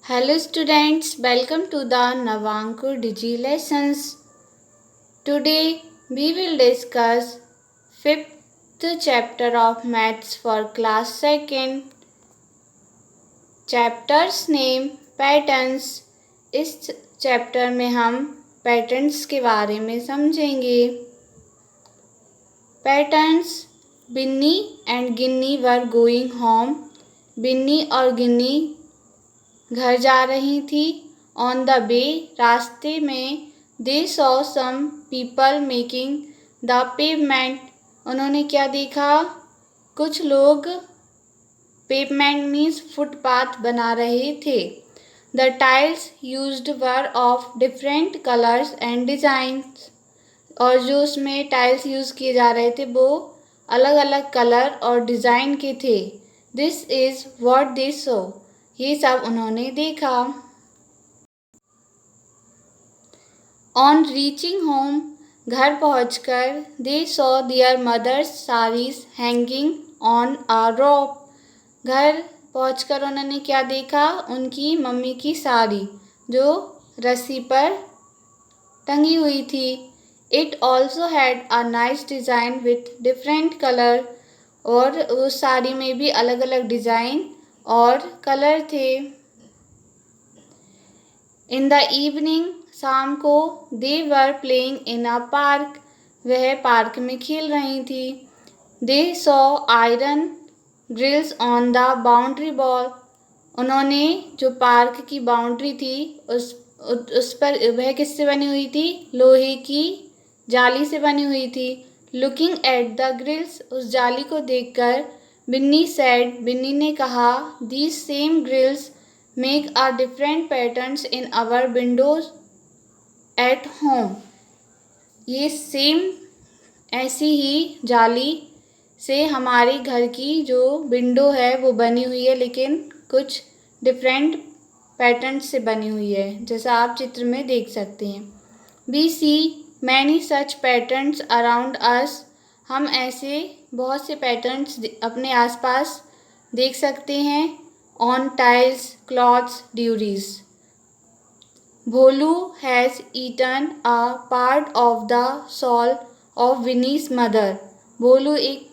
Hello students, welcome to the Navankur Digi Lessons. Today we will discuss 5th chapter of Maths for class 2nd. Chapter's name Patterns. इस chapter में हम patterns के बारे में समझेंगे. Patterns. Binni and Ginni were going home. Binni और गिन्नी घर जा रही थी. ऑन द वे, रास्ते में, they saw some people making the pavement. उन्होंने क्या देखा? कुछ लोग पेवमेंट मीन्स फुटपाथ बना रहे थे. The tiles used were of different colours and designs. और जो उसमें टाइल्स यूज़ किए जा रहे थे वो अलग अलग कलर और डिज़ाइन के थे. This is what they saw. ये सब उन्होंने देखा. ऑन रीचिंग होम, घर पहुंचकर, they saw their mothers' saris hanging on a rope. घर पहुंचकर उन्होंने क्या देखा? उनकी मम्मी की साड़ी जो रस्सी पर टंगी हुई थी. It also had a nice design with different colour. और उस साड़ी में भी अलग अलग डिज़ाइन और कलर थे. इन द इवनिंग, शाम को, they were playing in a park. वह पार्क में खेल रही थी. They saw iron grills on the boundary wall. उन्होंने जो पार्क की बाउंड्री थी उस पर वह किससे बनी हुई थी? लोहे की जाली से बनी हुई थी. लुकिंग एट द ग्रिल्स, उस जाली को देखकर, बिन्नी सैड, बिन्नी ने कहा, these same grills make a different patterns in our windows at home. ये सेम ऐसी ही जाली से हमारे घर की जो विंडो है वो बनी हुई है, लेकिन कुछ डिफरेंट पैटर्न से बनी हुई है, जैसा आप चित्र में देख सकते हैं. We see many such patterns around us. हम ऐसे बहुत से पैटर्न्स अपने आसपास देख सकते हैं. On tiles, clothes, durries. Bholu has eaten a part of the sole of Vinny's mother. Bholu एक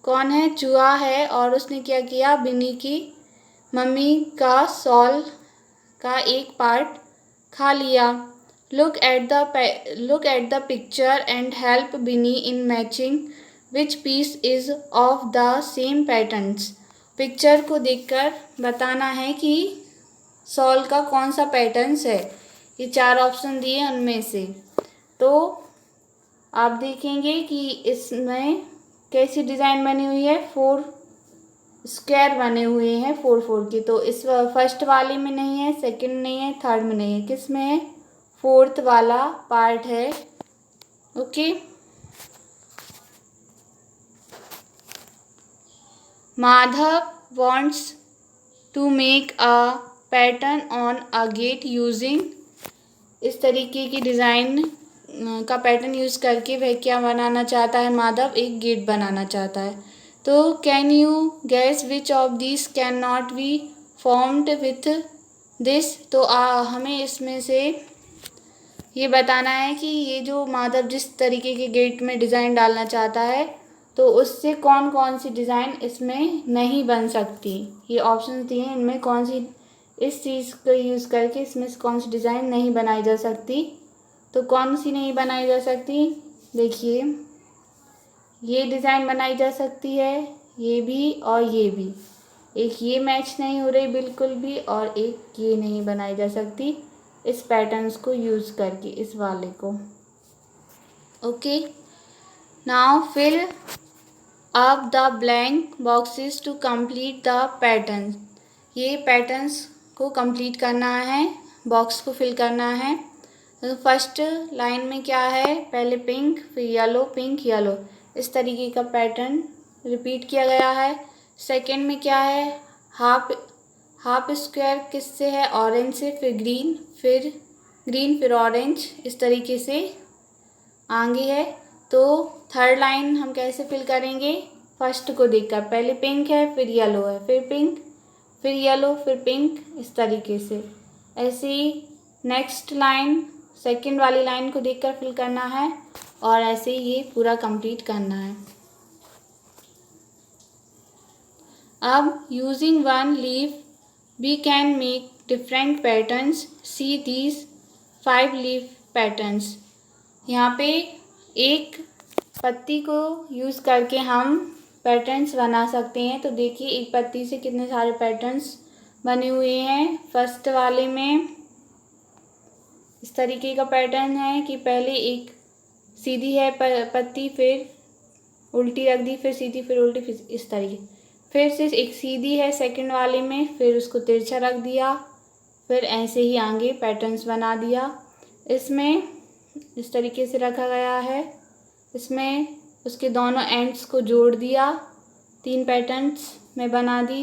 कौन है? चूहा है. और उसने क्या किया? विनी की मम्मी का सॉल का एक पार्ट खा लिया. Look at the picture and help Vinni in matching which piece is of the same patterns. Picture को देखकर बताना है कि सॉल का कौन सा पैटर्न्स है. ये 4 ऑप्शन दिए उनमें से. तो आप देखेंगे कि इसमें कैसी डिज़ाइन बनी हुई है. 4 स्क्वायर बने हुए हैं 4 के. तो इस फर्स्ट वाले में नहीं है, सेकंड नहीं है, थर्ड में नहीं है. किस में है? 4th वाला पार्ट है. Okay. Madhav wants to make a pattern on a gate using. इस तरीके की डिज़ाइन का पैटर्न यूज़ करके वह क्या बनाना चाहता है? माधव एक गेट बनाना चाहता है. तो can you gas which of this can not be formed with this. तो हमें इसमें से ये बताना है कि ये जो माधव जिस तरीके के गेट में डिज़ाइन डालना चाहता है तो उससे कौन कौन सी डिज़ाइन इसमें नहीं बन सकती. ये ऑप्शन दिए हैं, इनमें कौन सी इस चीज़ को यूज़ करके इसमें से कौन सी डिज़ाइन नहीं बनाई जा सकती. तो कौन सी नहीं बनाई जा सकती? देखिए, ये डिज़ाइन बनाई जा सकती है, ये भी और ये भी. एक ये मैच नहीं हो रही बिल्कुल भी, और एक ये नहीं बनाई जा सकती इस पैटर्न्स को यूज़ करके, इस वाले को. Okay. Now fill up the blank boxes to complete the pattern. ये पैटर्न्स को कंप्लीट करना है, बॉक्स को फिल करना है. तो फर्स्ट लाइन में क्या है? पहले पिंक, फिर येलो, पिंक, येलो, इस तरीके का पैटर्न रिपीट किया गया है. सेकंड में क्या है? हाफ स्क्वायर किससे है? ऑरेंज से. फिर ग्रीन, फिर ऑरेंज, इस तरीके से आगे है. तो थर्ड लाइन हम कैसे फिल करेंगे? फर्स्ट को देखकर, पहले पिंक है, फिर येलो है, फिर पिंक, फिर येलो, फिर पिंक, इस तरीके से। ऐसे ही नेक्स्ट लाइन, सेकंड वाली लाइन को देखकर फिल करना है और ऐसे ही ये पूरा कंप्लीट करना है। अब using one leaf we can make different patterns. See these 5 leaf patterns. यहाँ पे एक पत्ती को यूज़ करके हम पैटर्न्स बना सकते हैं। तो देखिए एक पत्ती से कितने सारे पैटर्न्स बने हुए हैं। फर्स्ट वाले में इस तरीके का पैटर्न है कि पहले एक सीधी है पत्ती, फिर उल्टी रख दी, फिर सीधी, फिर उल्टी, फिर इस तरीके। फिर से एक सीधी है सेकंड वाले में, फिर उसको तिरछा रख दिया, फिर ऐसे ही आगे पैटर्न्स बना दिया। इसमें इस तरीके से रखा गया है। इसमें उसके दोनों एंड्स को जोड़ दिया, 3 पैटर्न्स में बना दी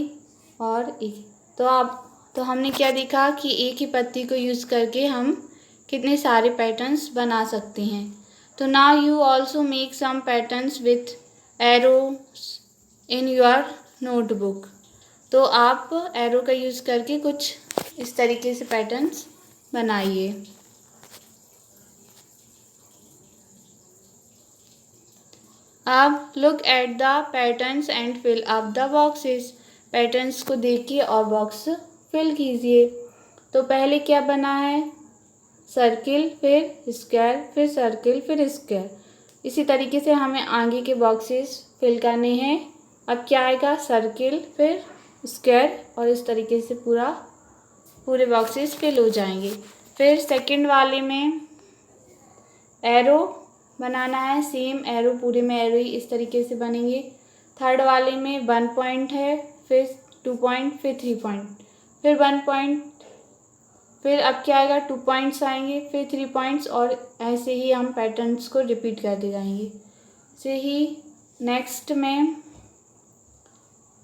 और एक। तो हमने क्या देखा कि एक ही पत्ती को यूज़ करके हम कितने सारे पैटर्न्स बना सकते हैं। तो now you also make some patterns with arrows in your notebook. तो आप एरो का यूज़ करके कुछ इस तरीके से पैटर्न्स बनाइए। अब look at the patterns and fill up the boxes. Patterns को देखिए और बॉक्स फिल कीजिए। तो पहले क्या बना है, सर्किल, फिर स्क्वायर, फिर सर्किल, फिर स्क्वायर। इसी तरीके से हमें आगे के बॉक्सेस फिल करने हैं। अब क्या आएगा, सर्किल, फिर स्क्वायर और इस तरीके से पूरे बॉक्सेस फिल हो जाएंगे। फिर सेकंड वाले में एरो बनाना है, सेम एरो, पूरे में एरो ही इस तरीके से बनेंगे। थर्ड वाले में 1 पॉइंट है, फिर 2 पॉइंट, फिर 3 पॉइंट, फिर 1 पॉइंट, फिर अब क्या आएगा, 2 पॉइंट्स आएंगे, फिर 3 पॉइंट्स और ऐसे ही हम पैटर्न्स को रिपीट करते जाएंगे। ऐसे ही नेक्स्ट में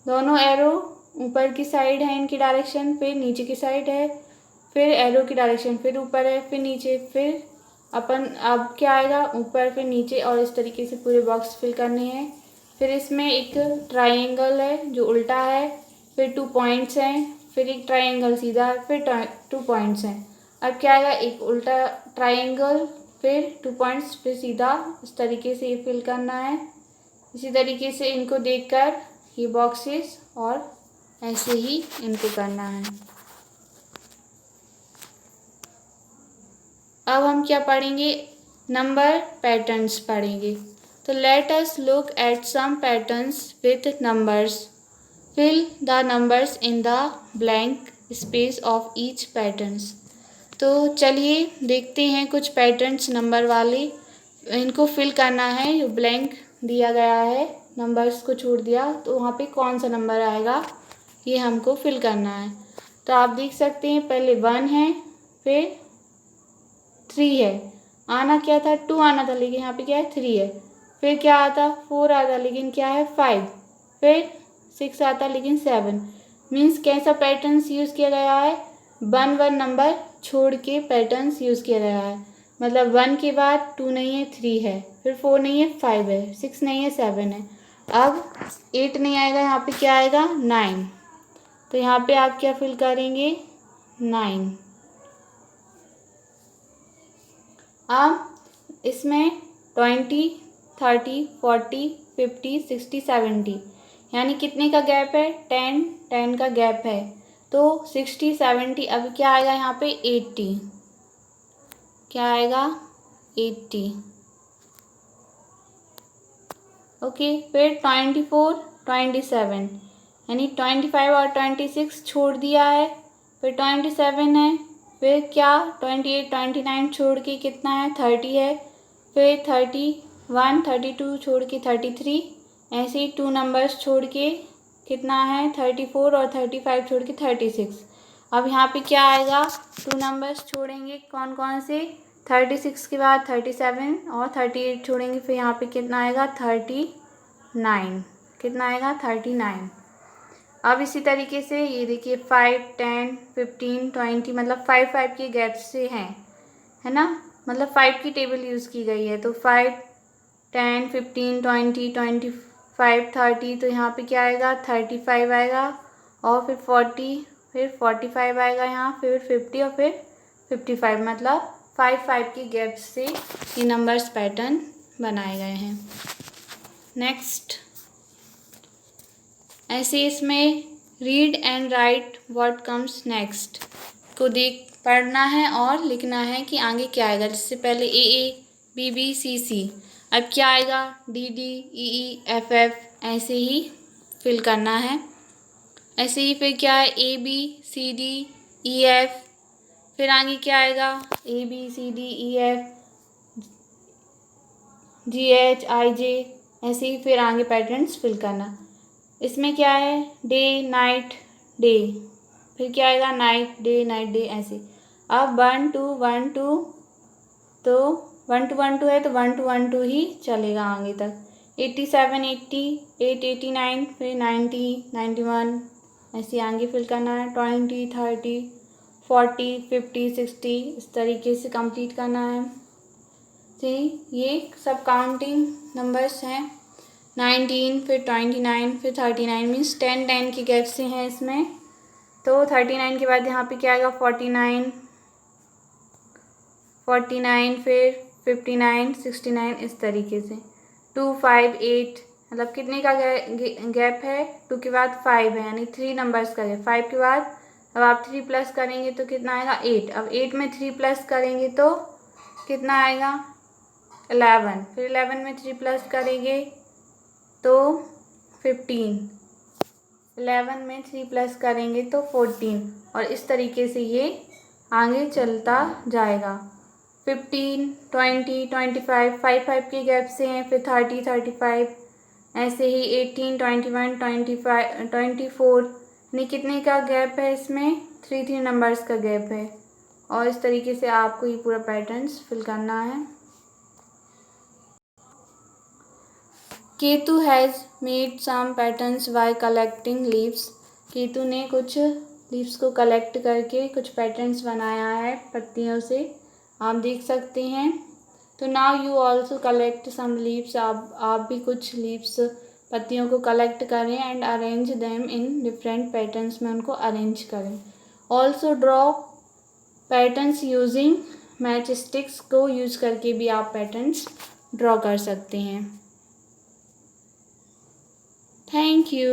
दोनों एरो ऊपर की साइड है इनकी डायरेक्शन, फिर नीचे की साइड है, फिर एरो की डायरेक्शन फिर ऊपर है, फिर नीचे, फिर अब क्या आएगा, ऊपर, फिर नीचे और इस तरीके से पूरे बॉक्स फिल करने हैं। फिर इसमें एक ट्रायंगल है जो उल्टा है, फिर 2 पॉइंट्स हैं, फिर एक ट्रायंगल सीधा, फिर 2 पॉइंट्स हैं। अब क्या आएगा, एक उल्टा ट्रायंगल, फिर 2 पॉइंट्स, फिर सीधा, इस तरीके से ये फिल करना है। इसी तरीके से इनको देखकर ये बॉक्सेस और ऐसे ही इनको करना है। अब हम क्या पढ़ेंगे, नंबर पैटर्न्स पढ़ेंगे। तो let us look at some patterns with numbers. Fill the numbers in the blank space of each patterns. तो चलिए देखते हैं कुछ पैटर्न्स नंबर वाले, इनको फिल करना है। जो ब्लैंक दिया गया है, नंबर्स को छोड़ दिया, तो वहाँ पे कौन सा नंबर आएगा ये हमको फिल करना है। तो आप देख सकते हैं पहले 1 है, फिर 3 है, आना क्या था 2 आना था, लेकिन यहाँ पे क्या है 3 है। फिर क्या आता 4 आता, लेकिन क्या है 5, फिर 6 आता, लेकिन 7। मीन्स कैसा पैटर्न्स यूज़ किया गया है, 1 नंबर छोड़ के पैटर्न्स यूज़ किया गया है। मतलब 1 के बाद 2 नहीं है 3 है, फिर 4 नहीं है 5 है, 6 नहीं है 7 है। अब 8 नहीं आएगा, यहाँ पे क्या आएगा 9। तो यहाँ पे आप क्या फिल करेंगे 9। अब इसमें 20, 30, 40, 50, 60, 70 यानी कितने का गैप है, 10 का गैप है। तो 60, 70, अब क्या आएगा यहाँ पे 80, क्या आएगा 80। ओके, फिर 24, 27 यानी 25 और 26 छोड़ दिया है, फिर 27 है, फिर क्या 28, 29 छोड़ के कितना है 30 है, फिर 31, 32 छोड़ के 33, ऐसे ही 2 नंबर्स छोड़ के कितना है 34 और 35 छोड़ के 36। अब यहाँ पे क्या आएगा, 2 नंबर्स छोड़ेंगे, कौन कौन से, 36 के बाद 37 और 38 छोड़ेंगे, फिर यहाँ पे कितना आएगा 39, कितना आएगा 39। अब इसी तरीके से ये देखिए 5, 10, 15, 20 मतलब 5 के गैप से हैं, है ना, मतलब 5 की टेबल यूज़ की गई है। तो 5, 10, 15, 20, 25, 30, तो यहाँ पे क्या आएगा 35 आएगा, और फिर 40, फिर 45 आएगा यहाँ, फिर 50 और फिर 55, मतलब 5 की गैप से ये नंबर्स पैटर्न बनाए गए हैं। नेक्स्ट, ऐसे इसमें read and right what comes next को देख पढ़ना है और लिखना है कि आगे क्या आएगा। जिससे पहले ए, बी बी, सी सी, अब क्या आएगा D D, E F F, ऐसे ही फिल करना है। ऐसे ही फिर क्या है A B C D E F, फिर आगे क्या आएगा A B C D E F G H I J, ऐसे ही फिर आगे पैटर्न्स फिल करना। इसमें क्या है डे नाइट डे, फिर क्या आएगा नाइट डे नाइट डे, ऐसे। अब 1 2 1 2, तो 1 2 1 2 है तो 1 2 1 2 ही चलेगा आगे तक। 87 80 8 89, फिर 90 91, ऐसे आगे फिल करना है। 20 30 40 50 60, इस तरीके से कंप्लीट करना है। जी, ये सब काउंटिंग नंबर्स हैं। 19, फिर 29, फिर 39, मीन्स 10 10 की गैप से हैं इसमें। तो 39 के बाद यहाँ पे क्या आएगा 49 49, फिर 59 69, इस तरीके से। 2 5 8, मतलब कितने का गैप है 2 के बाद 5 है, यानी 3 नंबर्स का गैप। 5 के बाद अब आप 3 प्लस करेंगे तो कितना आएगा 8। अब 8 में 3 प्लस करेंगे तो कितना आएगा 11, फिर 11 में 3 प्लस करेंगे तो 15, 11 में 3 प्लस करेंगे तो 14, और इस तरीके से ये आगे चलता जाएगा। 15 20 25 5 5 के गैप से हैं, फिर 30 35, ऐसे ही 18 21 25 24, यानी कितने का गैप है इसमें 3 नंबर्स का गैप है। और इस तरीके से आपको ये पूरा पैटर्न्स फिल करना है। Ketu has made some patterns by collecting leaves, Ketu ने कुछ लीव्स को कलेक्ट करके कुछ पैटर्न्स बनाया है पत्तियों से, आप देख सकते हैं। तो now you also collect some leaves, आप भी कुछ लीव्स पत्तियों को कलेक्ट करें and arrange them in different patterns में उनको अरेंज करें। Also draw patterns using match sticks को यूज करके भी आप पैटर्न्स ड्रॉ कर सकते हैं। Thank you.